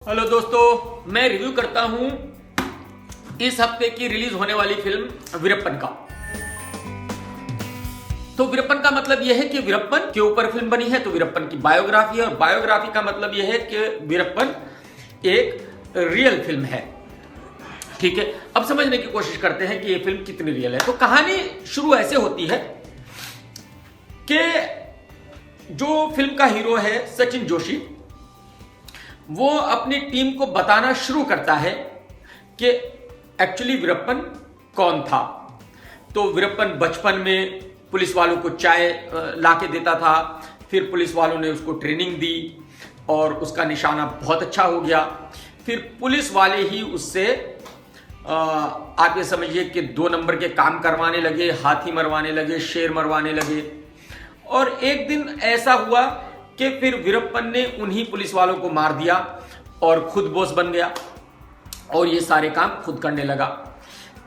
Hello दोस्तों, मैं review करता हूं इस हफ्ते की रिलीज होने वाली फिल्म वीरप्पन का। तो वीरप्पन का मतलब यह है कि वीरप्पन के ऊपर फिल्म बनी है, तो वीरप्पन की बायोग्राफी है। और बायोग्राफी का मतलब यह है कि वीरप्पन एक रियल फिल्म है। ठीक है, अब समझने की कोशिश करते हैं कि यह फिल्म कितनी रियल है। तो कहानी शुरू ऐसे होती है कि जो फिल्म का हीरो है सचिन जोशी, वो अपनी टीम को बताना शुरू करता है कि एक्चुअली वीरप्पन कौन था। तो वीरप्पन बचपन में पुलिस वालों को चाय लाके देता था, फिर पुलिस वालों ने उसको ट्रेनिंग दी और उसका निशाना बहुत अच्छा हो गया। फिर पुलिस वाले ही उससे आप ये समझिए कि 2 नंबर के काम करवाने लगे, हाथी मरवाने लगे, शेर मरवाने लगे। और एक दिन ऐसा हुआ कि फिर वीरप्पन ने उन्हीं पुलिस वालों को मार दिया और खुद बॉस बन गया और ये सारे काम खुद करने लगा।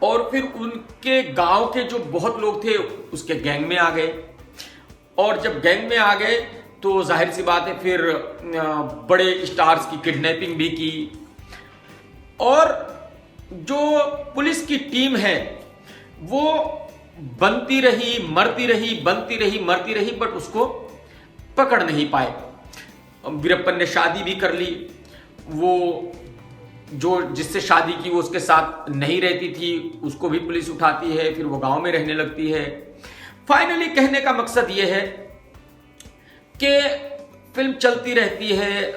और फिर उनके गांव के जो बहुत लोग थे उसके गैंग में आ गए। और जब गैंग में आ गए तो जाहिर सी बात है फिर बड़े स्टार्स की किडनैपिंग भी की। और जो पुलिस की टीम है वो बनती रही, मरती रही, बनती रही, मरती रही, बट उसको पकड़ नहीं पाए। वीरप्पन ने शादी भी कर ली। वो जो जिससे शादी की वो उसके साथ नहीं रहती थी, उसको भी पुलिस उठाती है, फिर वो गांव में रहने लगती है। फाइनली कहने का मकसद ये है कि फिल्म चलती रहती है।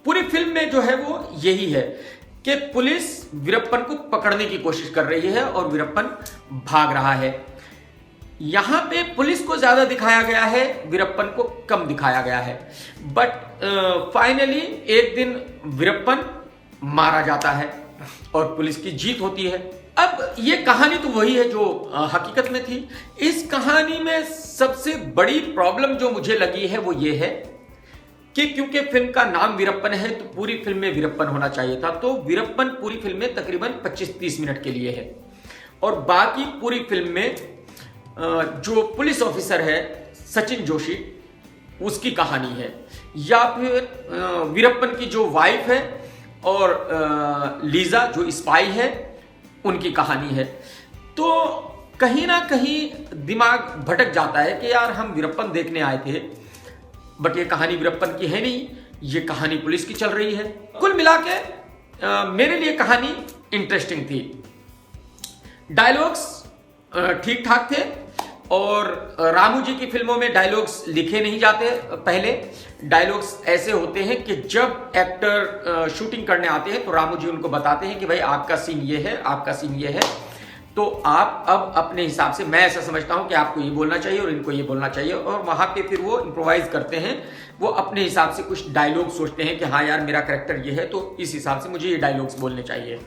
पूरी फिल्म में जो है वो यही है कि पुलिस वीरप्पन को पकड़ने की कोशिश कर रही है और वीरप्पन भाग रहा है। यहां पे पुलिस को ज्यादा दिखाया गया है, वीरप्पन को कम दिखाया गया है। बट फाइनली एक दिन वीरप्पन मारा जाता है और पुलिस की जीत होती है। अब ये कहानी तो वही है जो हकीकत में थी। इस कहानी में सबसे बड़ी प्रॉब्लम जो मुझे लगी है वो ये है कि क्योंकि फिल्म का नाम वीरप्पन है तो पूरी फिल्म में वीरप्पन होना चाहिए था। तो वीरप्पन पूरी फिल्म में तकरीबन 25-30 मिनट के लिए है और बाकी पूरी फिल्म में जो पुलिस ऑफिसर है सचिन जोशी, उसकी कहानी है, या फिर वीरप्पन की जो वाइफ है और लीजा जो स्पाई है उनकी कहानी है। तो कहीं ना कहीं दिमाग भटक जाता है कि यार हम वीरप्पन देखने आए थे, बट ये कहानी वीरप्पन की है नहीं, ये कहानी पुलिस की चल रही है। कुल मिला के मेरे लिए कहानी इंटरेस्टिंग थी। डायलॉग्स ठीक ठाक थे और रामू जी की फिल्मों में डायलॉग्स लिखे नहीं जाते। पहले डायलॉग्स ऐसे होते हैं कि जब एक्टर शूटिंग करने आते हैं तो रामू जी उनको बताते हैं कि भाई आपका सीन ये है, आपका सीन ये है, तो आप अब अपने हिसाब से, मैं ऐसा समझता हूं कि आपको ये बोलना चाहिए और इनको ये बोलना चाहिए। और वहां पे फिर वो इम्प्रोवाइज करते हैं, वो अपने हिसाब से कुछ डायलॉग सोचते हैं कि हाँ यार मेरा कैरेक्टर ये है तो इस हिसाब से मुझे ये डायलॉग्स बोलने चाहिए।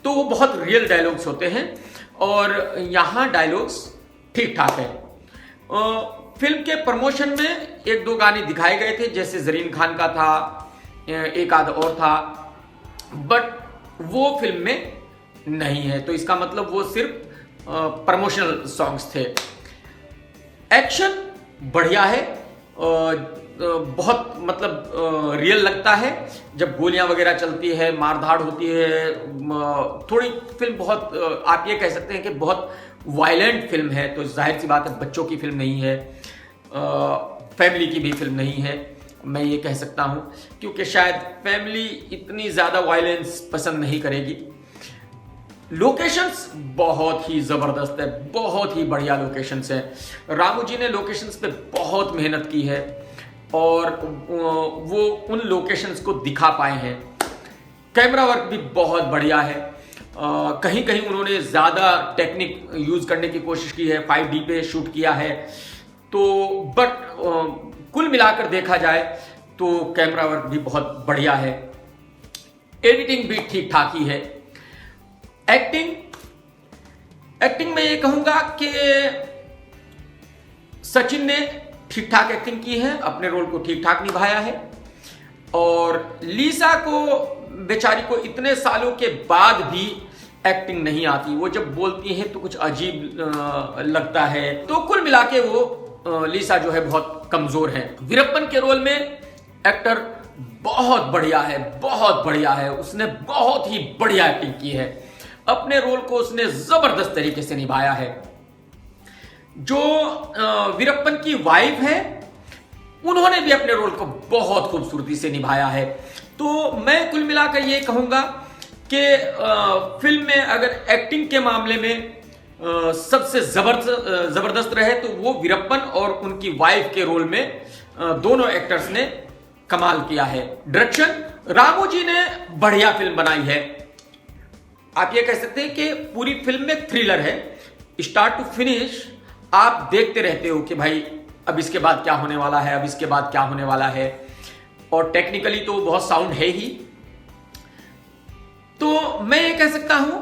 तो वो बहुत रियल डायलॉग्स होते हैं और यहाँ डायलॉग्स ठीक ठाक है। फिल्म के प्रमोशन में 1-2 गाने दिखाए गए थे, जैसे जरीन खान का था, एक आध और था, बट वो फिल्म में नहीं है। तो इसका मतलब वो सिर्फ प्रमोशनल सॉन्ग्स थे। एक्शन बढ़िया है, बहुत मतलब रियल लगता है जब गोलियां वगैरह चलती है, मारधाड़ होती है। थोड़ी फिल्म बहुत आप ये कह सकते हैं कि बहुत वायलेंट फिल्म है, तो जाहिर सी बात है बच्चों की फिल्म नहीं है, फैमिली की भी फिल्म नहीं है, मैं ये कह सकता हूं, क्योंकि शायद फैमिली इतनी ज्यादा वायलेंस पसंद नहीं करेगी। लोकेशंस बहुत ही जबरदस्त है, बहुत ही बढ़िया लोकेशंस है। रामू जी ने लोकेशंस पे बहुत मेहनत की है और वो उन लोकेशंस को दिखा पाए हैं। कैमरा वर्क भी बहुत बढ़िया है। कहीं कहीं उन्होंने ज़्यादा टेक्निक यूज़ करने की कोशिश की है, 5D पे शूट किया है। तो बट कुल मिलाकर देखा जाए तो कैमरा वर्क भी बहुत बढ़िया है, एडिटिंग भी ठीक ठाक ही है। एक्टिंग में ये कहूँगा कि सचिन ने ठीक ठाक एक्टिंग की है, अपने रोल को ठीक ठाक निभाया है। और लीसा को बेचारी को इतने सालों के बाद भी एक्टिंग नहीं आती, वो जब बोलती है तो कुछ अजीब लगता है। तो कुल मिला के वो लीसा जो है बहुत कमजोर है। वीरप्पन के रोल में एक्टर बहुत बढ़िया है, बहुत बढ़िया है। उसने बहुत ही बढ़िया एक्टिंग की है, अपने रोल को उसने जबरदस्त तरीके से निभाया है। जो वीरप्पन की वाइफ है, उन्होंने भी अपने रोल को बहुत खूबसूरती से निभाया है। तो मैं कुल मिलाकर ये कहूंगा कि फिल्म में अगर एक्टिंग के मामले में सबसे जबरदस्त रहे तो वो वीरप्पन और उनकी वाइफ के रोल में दोनों एक्टर्स ने कमाल किया है। डायरेक्शन रामू जी ने बढ़िया फिल्म बनाई है। आप ये कह सकते हैं कि पूरी फिल्म में थ्रिलर है, स्टार्ट टू फिनिश आप देखते रहते हो कि भाई अब इसके बाद क्या होने वाला है, अब इसके बाद क्या होने वाला है। और टेक्निकली तो बहुत साउंड है ही। तो मैं ये कह सकता हूं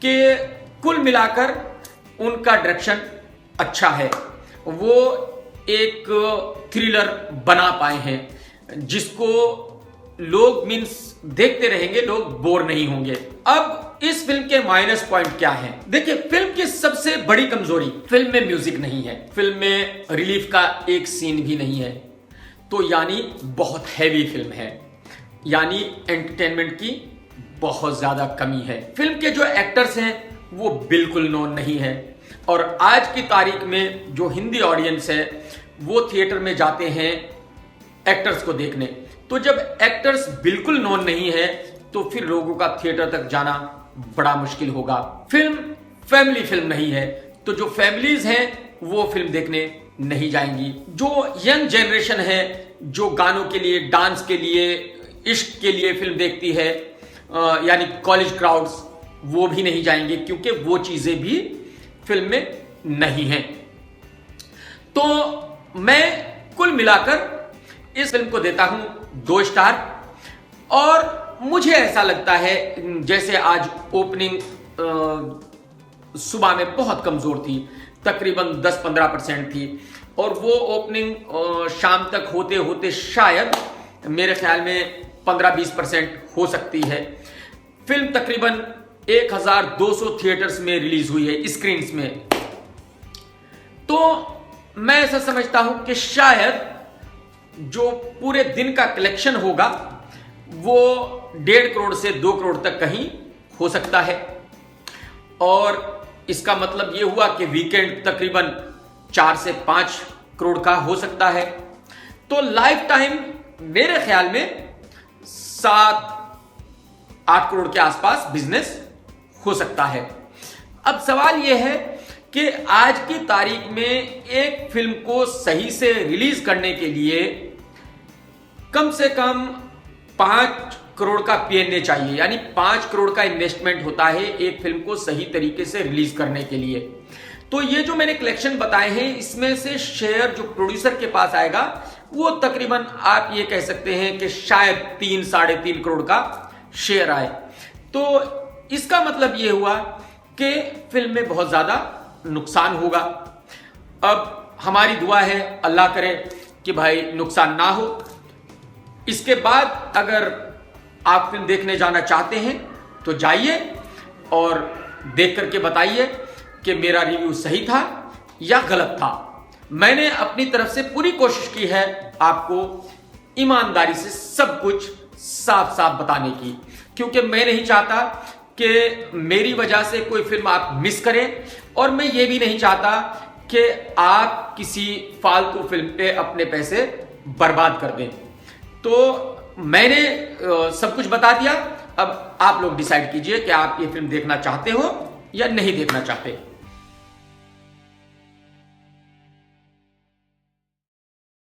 कि कुल मिलाकर उनका डायरेक्शन अच्छा है। वो एक थ्रिलर बना पाए हैं जिसको लोग देखते रहेंगे, लोग बोर नहीं होंगे। अब इस फिल्म के माइनस पॉइंट क्या हैं? देखिए, फिल्म की सबसे बड़ी कमजोरी, फिल्म में म्यूजिक नहीं है, फिल्म में रिलीफ का एक सीन भी नहीं है। तो यानी बहुत हैवी फिल्म है, यानी एंटरटेनमेंट की बहुत ज्यादा कमी है। फिल्म के जो एक्टर्स हैं वो बिल्कुल नोन नहीं है। और आज की तारीख में जो हिंदी ऑडियंस है वो थिएटर में जाते हैं एक्टर्स को देखने। तो जब एक्टर्स बिल्कुल नोन नहीं है तो फिर लोगों का थिएटर तक जाना बड़ा मुश्किल होगा। फिल्म फैमिली फिल्म नहीं है, तो जो फैमिलीज हैं वो फिल्म देखने नहीं जाएंगी। जो यंग जनरेशन है, जो गानों के लिए, डांस के लिए, इश्क के लिए फिल्म देखती है, यानी कॉलेज क्राउड्स, वो भी नहीं जाएंगे क्योंकि वो चीजें भी फिल्म में नहीं हैं। तो मैं कुल मिलाकर इस फिल्म को देता हूं 2 स्टार। और मुझे ऐसा लगता है जैसे आज ओपनिंग सुबह में बहुत कमजोर थी, तकरीबन 10-15% थी, और वो ओपनिंग शाम तक होते होते शायद मेरे ख्याल में 15-20% हो सकती है। फिल्म तकरीबन 1200 थिएटर्स में रिलीज हुई है, स्क्रीन्स में। तो मैं ऐसा समझता हूं कि शायद जो पूरे दिन का कलेक्शन होगा वो 1.5 करोड़ से 2 करोड़ तक कहीं हो सकता है। और इसका मतलब ये हुआ कि वीकेंड तकरीबन 4 से 5 करोड़ का हो सकता है। तो लाइफ टाइम मेरे ख्याल में 7-8 करोड़ के आसपास बिजनेस हो सकता है। अब सवाल यह है कि आज की तारीख में एक फिल्म को सही से रिलीज करने के लिए कम से कम 5 करोड़ का पीएनए चाहिए, यानी 5 करोड़ का इन्वेस्टमेंट होता है एक फिल्म को सही तरीके से रिलीज करने के लिए। तो ये जो मैंने कलेक्शन बताए हैं, इसमें से शेयर जो प्रोड्यूसर के पास आएगा वो तकरीबन आप ये कह सकते हैं कि शायद 3-3.5 करोड़ का शेयर आए। तो इसका मतलब ये हुआ कि फिल्म में बहुत ज्यादा नुकसान होगा। अब हमारी दुआ है अल्लाह करे कि भाई नुकसान ना हो। इसके बाद अगर आप फिल्म देखने जाना चाहते हैं तो जाइए और देख करके बताइए कि मेरा रिव्यू सही था या गलत था। मैंने अपनी तरफ से पूरी कोशिश की है आपको ईमानदारी से सब कुछ साफ साफ बताने की, क्योंकि मैं नहीं चाहता कि मेरी वजह से कोई फिल्म आप मिस करें, और मैं ये भी नहीं चाहता कि आप किसी फालतू फिल्म पे अपने पैसे बर्बाद कर दें। तो मैंने सब कुछ बता दिया। अब आप लोग डिसाइड कीजिए कि आप ये फिल्म देखना चाहते हो या नहीं देखना चाहते।